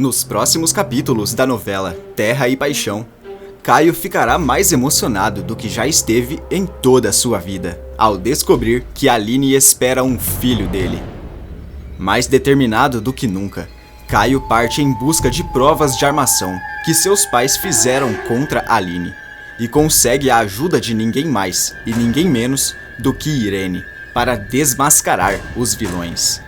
Nos próximos capítulos da novela Terra e Paixão, Caio ficará mais emocionado do que já esteve em toda a sua vida, ao descobrir que Aline espera um filho dele. Mais determinado do que nunca, Caio parte em busca de provas de armação que seus pais fizeram contra Aline, e consegue a ajuda de ninguém mais e ninguém menos do que Irene, para desmascarar os vilões.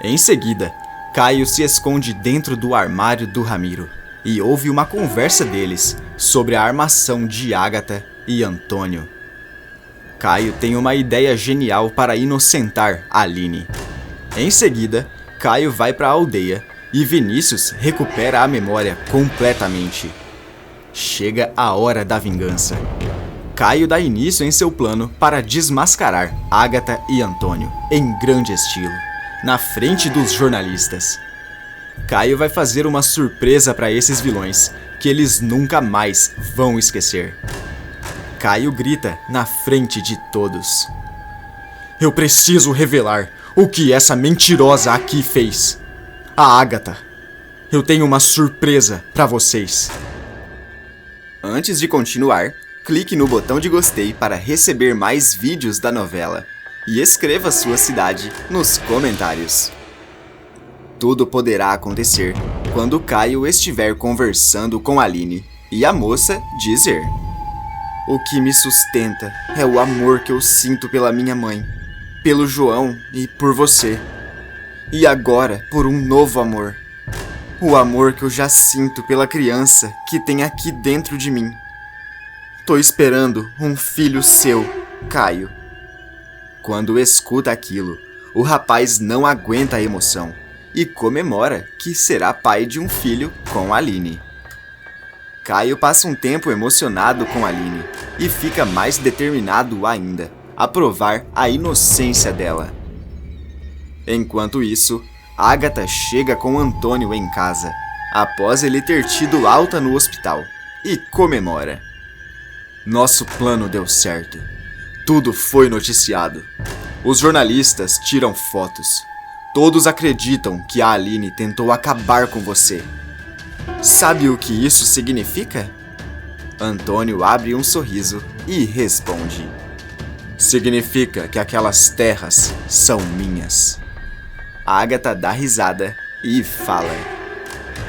Em seguida, Caio se esconde dentro do armário do Ramiro e ouve uma conversa deles sobre a armação de Ágata e Antônio. Caio tem uma ideia genial para inocentar Aline. Em seguida, Caio vai para a aldeia e Vinícius recupera a memória completamente. Chega a hora da vingança. Caio dá início em seu plano para desmascarar Ágata e Antônio, em grande estilo, na frente dos jornalistas. Caio vai fazer uma surpresa para esses vilões, que eles nunca mais vão esquecer. Caio grita na frente de todos: "Eu preciso revelar o que essa mentirosa aqui fez. A Ágata. Eu tenho uma surpresa para vocês." Antes de continuar, clique no botão de gostei para receber mais vídeos da novela e escreva sua cidade nos comentários. Tudo poderá acontecer quando Caio estiver conversando com Aline e a moça dizer: "O que me sustenta é o amor que eu sinto pela minha mãe, pelo João e por você. E agora por um novo amor. O amor que eu já sinto pela criança que tem aqui dentro de mim. Tô esperando um filho seu, Caio." Quando escuta aquilo, o rapaz não aguenta a emoção e comemora que será pai de um filho com Aline. Caio passa um tempo emocionado com Aline e fica mais determinado ainda a provar a inocência dela. Enquanto isso, Ágata chega com Antônio em casa, após ele ter tido alta no hospital, e comemora: "Nosso plano deu certo. Tudo foi noticiado. Os jornalistas tiram fotos. Todos acreditam que a Aline tentou acabar com você. Sabe o que isso significa?" Antônio abre um sorriso e responde: "Significa que aquelas terras são minhas." Ágata dá risada e fala: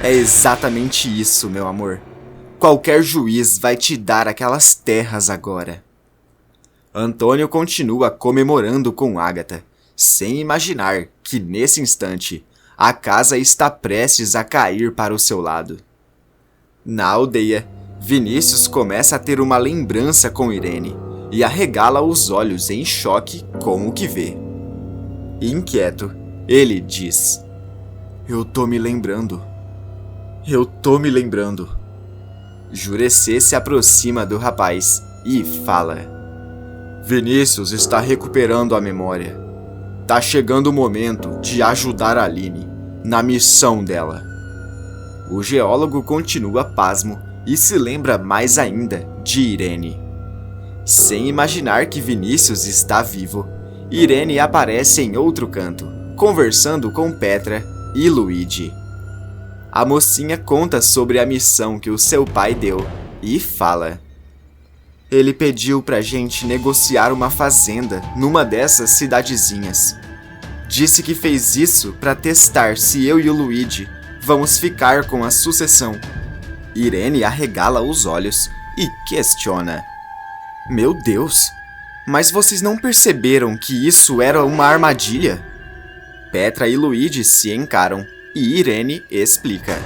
"É exatamente isso, meu amor. Qualquer juiz vai te dar aquelas terras agora." Antônio continua comemorando com Ágata, sem imaginar que, nesse instante, a casa está prestes a cair para o seu lado. Na aldeia, Vinícius começa a ter uma lembrança com Irene e arregala os olhos em choque com o que vê. Inquieto, ele diz: Eu tô me lembrando. Jurecê se aproxima do rapaz e fala: "Vinícius está recuperando a memória. Tá chegando o momento de ajudar a Aline na missão dela." O geólogo continua pasmo e se lembra mais ainda de Irene. Sem imaginar que Vinícius está vivo, Irene aparece em outro canto, conversando com Petra e Luigi. A mocinha conta sobre a missão que o seu pai deu e fala: "Ele pediu pra gente negociar uma fazenda numa dessas cidadezinhas. Disse que fez isso pra testar se eu e o Luigi vamos ficar com a sucessão." Irene arregala os olhos e questiona: "Meu Deus, mas vocês não perceberam que isso era uma armadilha?" Petra e Luigi se encaram e Irene explica: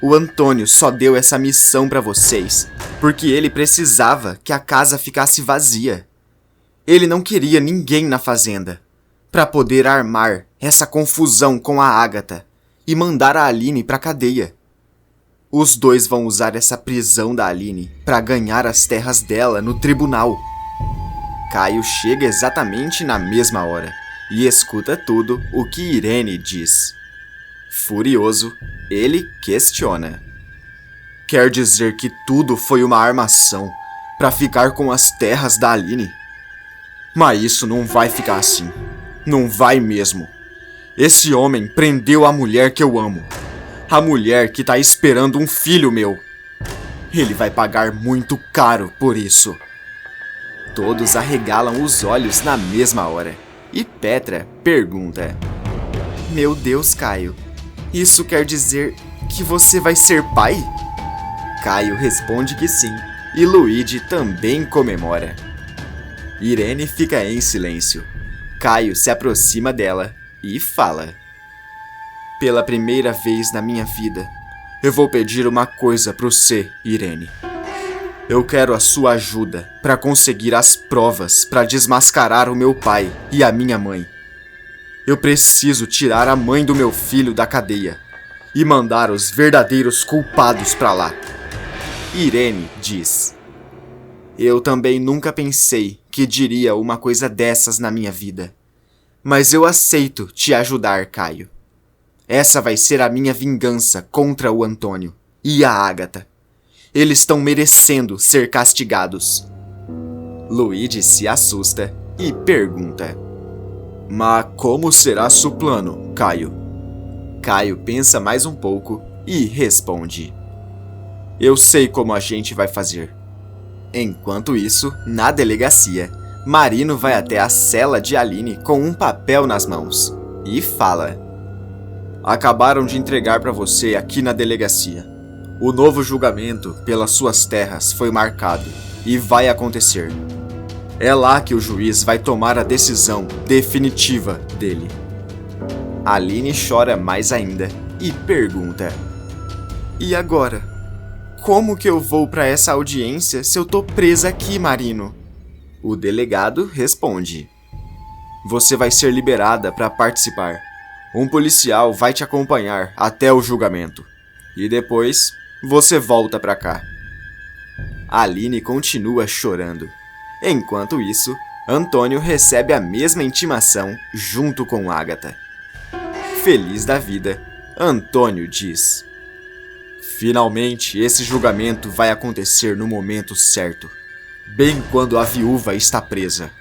"O Antônio só deu essa missão pra vocês porque ele precisava que a casa ficasse vazia. Ele não queria ninguém na fazenda, pra poder armar essa confusão com a Ágata e mandar a Aline pra cadeia. Os dois vão usar essa prisão da Aline pra ganhar as terras dela no tribunal." Caio chega exatamente na mesma hora e escuta tudo o que Irene diz. Furioso, ele questiona: "Quer dizer que tudo foi uma armação pra ficar com as terras da Aline? Mas isso não vai ficar assim. Não vai mesmo. Esse homem prendeu a mulher que eu amo. A mulher que tá esperando um filho meu. Ele vai pagar muito caro por isso. Todos arregalam os olhos na mesma hora. E Petra pergunta: Meu Deus, Caio, isso quer dizer que você vai ser pai? Caio responde que sim, e Luigi também comemora. Irene fica em silêncio. Caio se aproxima dela e fala: Pela primeira vez na minha vida, eu vou pedir uma coisa pra você, Irene. Eu quero a sua ajuda para conseguir as provas para desmascarar o meu pai e a minha mãe. Eu preciso tirar a mãe do meu filho da cadeia e mandar os verdadeiros culpados para lá. Irene diz: Eu também nunca pensei que diria uma coisa dessas na minha vida. Mas eu aceito te ajudar, Caio. Essa vai ser a minha vingança contra o Antônio e a Ágata. Eles estão merecendo ser castigados. Luigi se assusta e pergunta: Mas como será seu plano, Caio? Caio pensa mais um pouco e responde: Eu sei como a gente vai fazer. Enquanto isso, na delegacia, Marino vai até a cela de Aline com um papel nas mãos e fala: Acabaram de entregar para você aqui na delegacia. O novo julgamento pelas suas terras foi marcado e vai acontecer. É lá que o juiz vai tomar a decisão definitiva dele. Aline chora mais ainda e pergunta: E agora? Como que eu vou para essa audiência se eu tô presa aqui, Marino? O delegado responde: Você vai ser liberada para participar. Um policial vai te acompanhar até o julgamento. E depois, você volta para cá. Aline continua chorando. Enquanto isso, Antônio recebe a mesma intimação junto com Ágata. Feliz da vida, Antônio diz: Finalmente, esse julgamento vai acontecer no momento certo, bem quando a viúva está presa.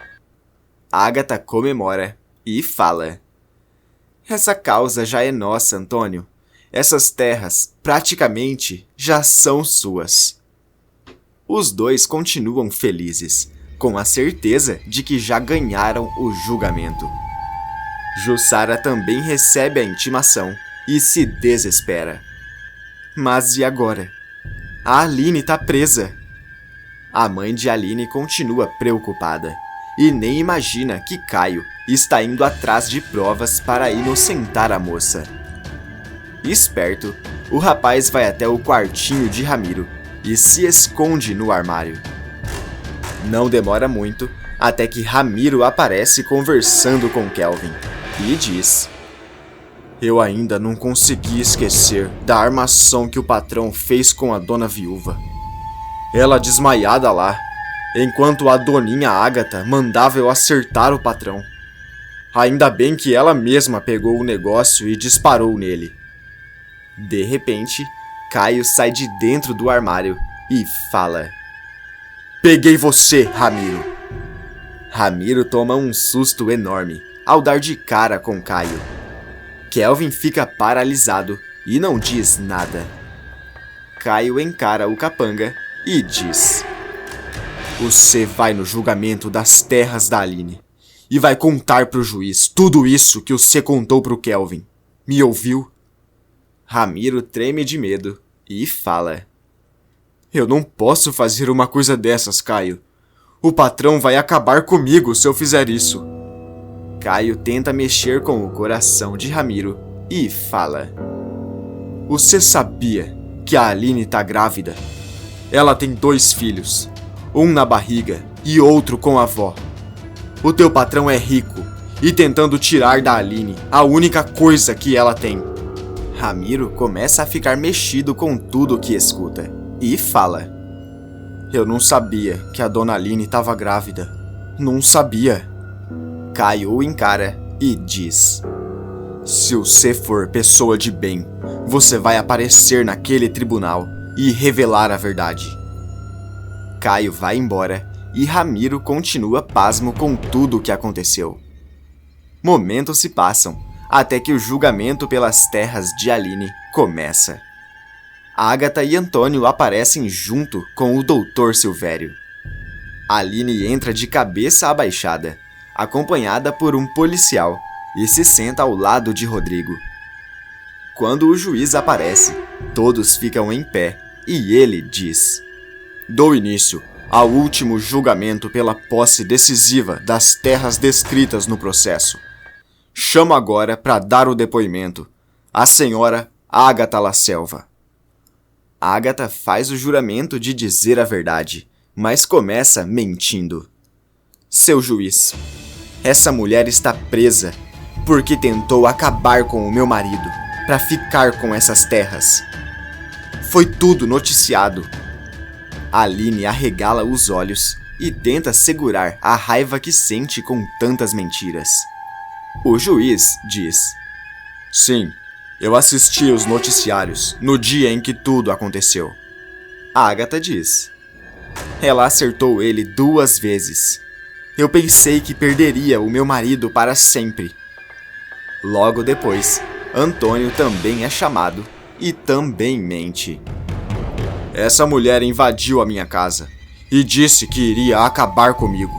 Ágata comemora e fala: Essa causa já é nossa, Antônio. Essas terras, praticamente, já são suas. Os dois continuam felizes, com a certeza de que já ganharam o julgamento. Jussara também recebe a intimação e se desespera. Mas e agora? A Aline tá presa. A mãe de Aline continua preocupada e nem imagina que Caio está indo atrás de provas para inocentar a moça. Esperto, o rapaz vai até o quartinho de Ramiro e se esconde no armário. Não demora muito até que Ramiro aparece conversando com Kelvin e diz: Eu ainda não consegui esquecer da armação que o patrão fez com a dona viúva. Ela desmaiada lá, enquanto a doninha Ágata mandava eu acertar o patrão. Ainda bem que ela mesma pegou o negócio e disparou nele. De repente, Caio sai de dentro do armário e fala: Peguei você, Ramiro. Ramiro toma um susto enorme ao dar de cara com Caio. Kelvin fica paralisado e não diz nada. Caio encara o capanga e diz: Você vai no julgamento das terras da Aline e vai contar pro juiz tudo isso que você contou pro Kelvin. Me ouviu? Ramiro treme de medo e fala: Eu não posso fazer uma coisa dessas, Caio. O patrão vai acabar comigo se eu fizer isso. Caio tenta mexer com o coração de Ramiro e fala: Você sabia que a Aline tá grávida? Ela tem 2 filhos, um na barriga e outro com a avó. O teu patrão é rico e tentando tirar da Aline a única coisa que ela tem. Ramiro começa a ficar mexido com tudo que escuta e fala: Eu não sabia que a dona Aline estava grávida. Não sabia. Caio o encara e diz: Se você for pessoa de bem, você vai aparecer naquele tribunal e revelar a verdade. Caio vai embora e Ramiro continua pasmo com tudo o que aconteceu. Momentos se passam, até que o julgamento pelas terras de Aline começa. Agatha e Antônio aparecem junto com o Dr. Silvério. Aline entra de cabeça abaixada, acompanhada por um policial, e se senta ao lado de Rodrigo. Quando o juiz aparece, todos ficam em pé e ele diz: "Dou início ao último julgamento pela posse decisiva das terras descritas no processo. Chamo agora para dar o depoimento a senhora Agatha La Selva." Agatha faz o juramento de dizer a verdade, mas começa mentindo. "Seu juiz, essa mulher está presa porque tentou acabar com o meu marido para ficar com essas terras. Foi tudo noticiado." Aline arregala os olhos e tenta segurar a raiva que sente com tantas mentiras. O juiz diz: "Sim, eu assisti os noticiários no dia em que tudo aconteceu." Agatha diz: "Ela acertou ele 2 vezes. Eu pensei que perderia o meu marido para sempre." Logo depois, Antônio também é chamado e também mente. "Essa mulher invadiu a minha casa e disse que iria acabar comigo,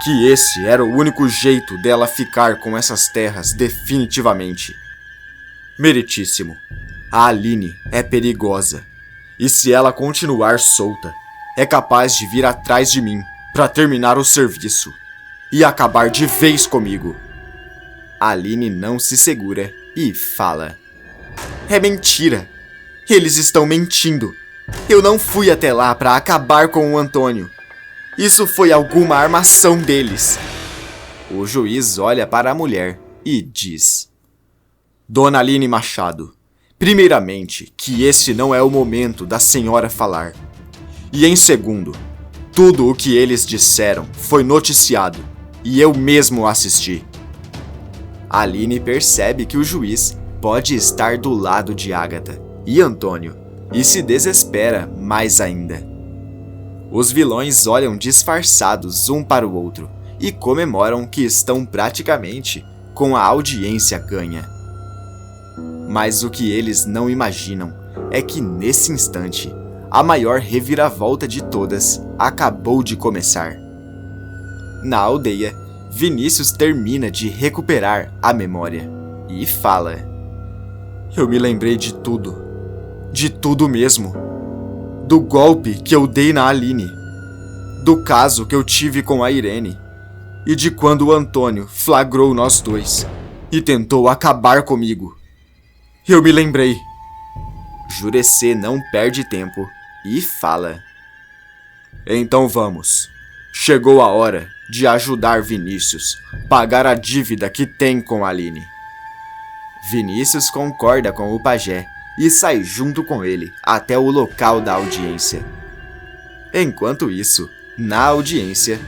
que esse era o único jeito dela ficar com essas terras definitivamente. Meritíssimo, a Aline é perigosa, e se ela continuar solta, é capaz de vir atrás de mim para terminar o serviço e acabar de vez comigo." Aline não se segura e fala: "É mentira! Eles estão mentindo! Eu não fui até lá para acabar com o Antônio. Isso foi alguma armação deles." O juiz olha para a mulher e diz: "Dona Aline Machado, primeiramente que esse não é o momento da senhora falar. E em segundo, tudo o que eles disseram foi noticiado e eu mesmo assisti." Aline percebe que o juiz pode estar do lado de Agatha e Antônio e se desespera mais ainda. Os vilões olham disfarçados um para o outro e comemoram que estão praticamente com a audiência ganha. Mas o que eles não imaginam é que nesse instante, a maior reviravolta de todas acabou de começar. Na aldeia, Vinícius termina de recuperar a memória e fala: "Eu me lembrei de tudo mesmo. Do golpe que eu dei na Aline, do caso que eu tive com a Irene e de quando o Antônio flagrou nós dois e tentou acabar comigo. Eu me lembrei." Jurecê não perde tempo e fala: "Então vamos. Chegou a hora de ajudar Vinícius pagar a dívida que tem com a Aline." Vinícius concorda com o pajé e sai junto com ele até o local da audiência. Enquanto isso, na audiência,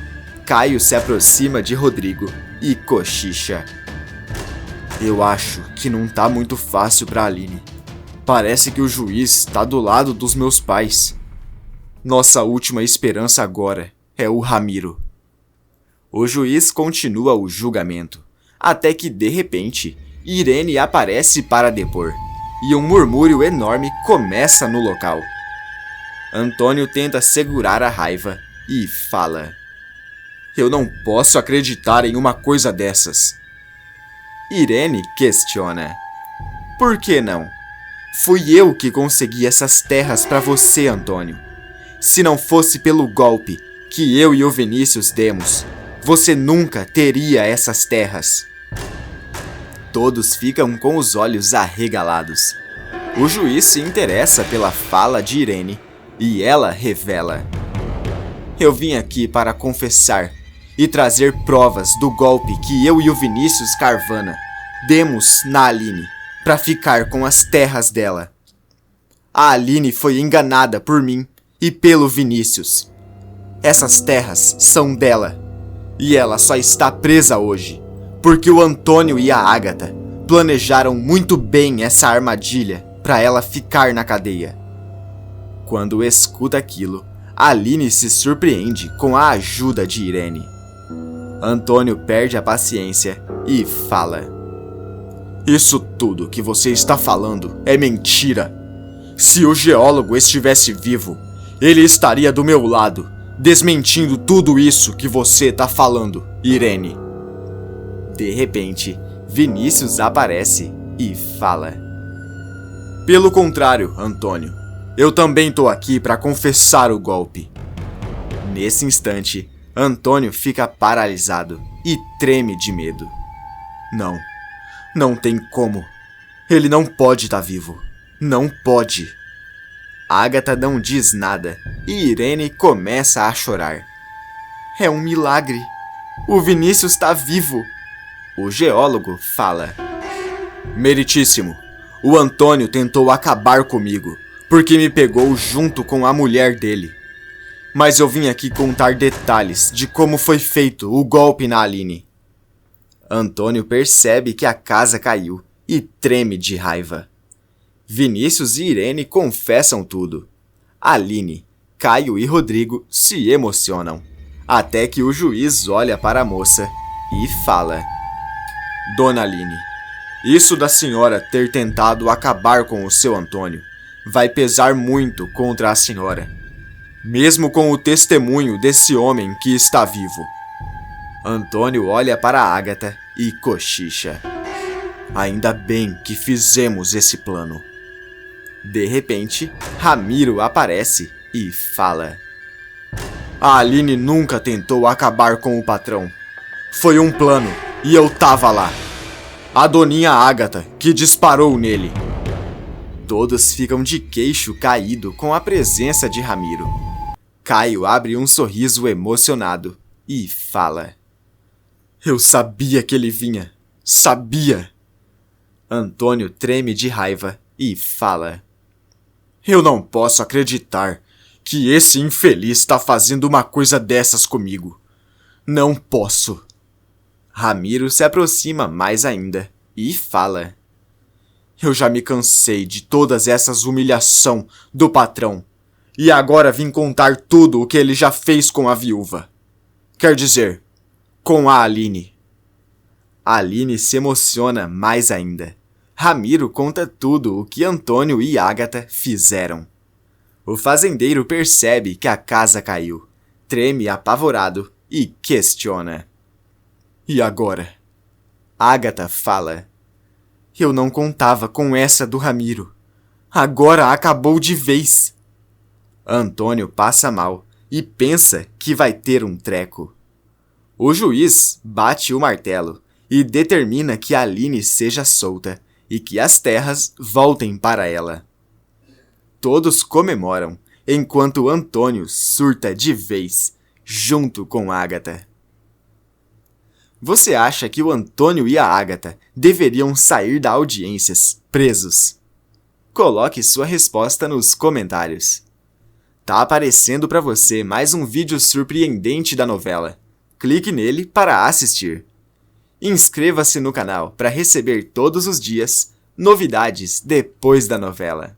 Caio se aproxima de Rodrigo e cochicha: "Eu acho que não tá muito fácil pra Aline. Parece que o juiz tá do lado dos meus pais. Nossa última esperança agora é o Ramiro." O juiz continua o julgamento, até que de repente, Irene aparece para depor, e um murmúrio enorme começa no local. Antônio tenta segurar a raiva e fala: "Eu não posso acreditar em uma coisa dessas." Irene questiona: "Por que não? Fui eu que consegui essas terras para você, Antônio. Se não fosse pelo golpe que eu e o Vinícius demos, você nunca teria essas terras." Todos ficam com os olhos arregalados. O juiz se interessa pela fala de Irene e ela revela: "Eu vim aqui para confessar e trazer provas do golpe que eu e o Vinícius Carvana demos na Aline para ficar com as terras dela. A Aline foi enganada por mim e pelo Vinícius. Essas terras são dela e ela só está presa hoje porque o Antônio e a Agatha planejaram muito bem essa armadilha para ela ficar na cadeia." Quando escuta aquilo, Aline se surpreende com a ajuda de Irene. Antônio perde a paciência e fala: Isso tudo que você está falando é mentira. Se o geólogo estivesse vivo, ele estaria do meu lado, desmentindo tudo isso que você está falando, Irene. De repente, Vinícius aparece e fala: Pelo contrário, Antônio, eu também tô aqui para confessar o golpe. Nesse instante, Antônio fica paralisado e treme de medo. Não tem como. Ele não pode estar vivo. Não pode. Agatha não diz nada e Irene começa a chorar. É um milagre. O Vinícius está vivo. O geólogo fala: Meritíssimo, o Antônio tentou acabar comigo, porque me pegou junto com a mulher dele. Mas eu vim aqui contar detalhes de como foi feito o golpe na Aline. Antônio percebe que a casa caiu e treme de raiva. Vinícius e Irene confessam tudo. Aline, Caio e Rodrigo se emocionam, até que o juiz olha para a moça e fala: Dona Aline, isso da senhora ter tentado acabar com o seu Antônio vai pesar muito contra a senhora, mesmo com o testemunho desse homem que está vivo. Antônio olha para Agatha e cochicha: Ainda bem que fizemos esse plano. De repente, Ramiro aparece e fala: A Aline nunca tentou acabar com o patrão. Foi um plano e eu tava lá. A doninha Agatha que disparou nele. Todos ficam de queixo caído com a presença de Ramiro. Caio abre um sorriso emocionado e fala: Eu sabia que ele vinha. Sabia. Antônio treme de raiva e fala: Eu não posso acreditar que esse infeliz está fazendo uma coisa dessas comigo. Não posso. Ramiro se aproxima mais ainda e fala: Eu já me cansei de todas essas humilhações do patrão e agora vim contar tudo o que ele já fez com a viúva. Quer dizer, com a Aline. A Aline se emociona mais ainda. Ramiro conta tudo o que Antônio e Agatha fizeram. O fazendeiro percebe que a casa caiu, treme apavorado e questiona: E agora? Agatha fala: Eu não contava com essa do Ramiro. Agora acabou de vez. Antônio passa mal e pensa que vai ter um treco. O juiz bate o martelo e determina que Aline seja solta e que as terras voltem para ela. Todos comemoram, enquanto Antônio surta de vez, junto com Agatha. Você acha que o Antônio e a Agatha deveriam sair da audiências presos? Coloque sua resposta nos comentários. Tá aparecendo para você mais um vídeo surpreendente da novela. Clique nele para assistir. Inscreva-se no canal para receber todos os dias novidades depois da novela.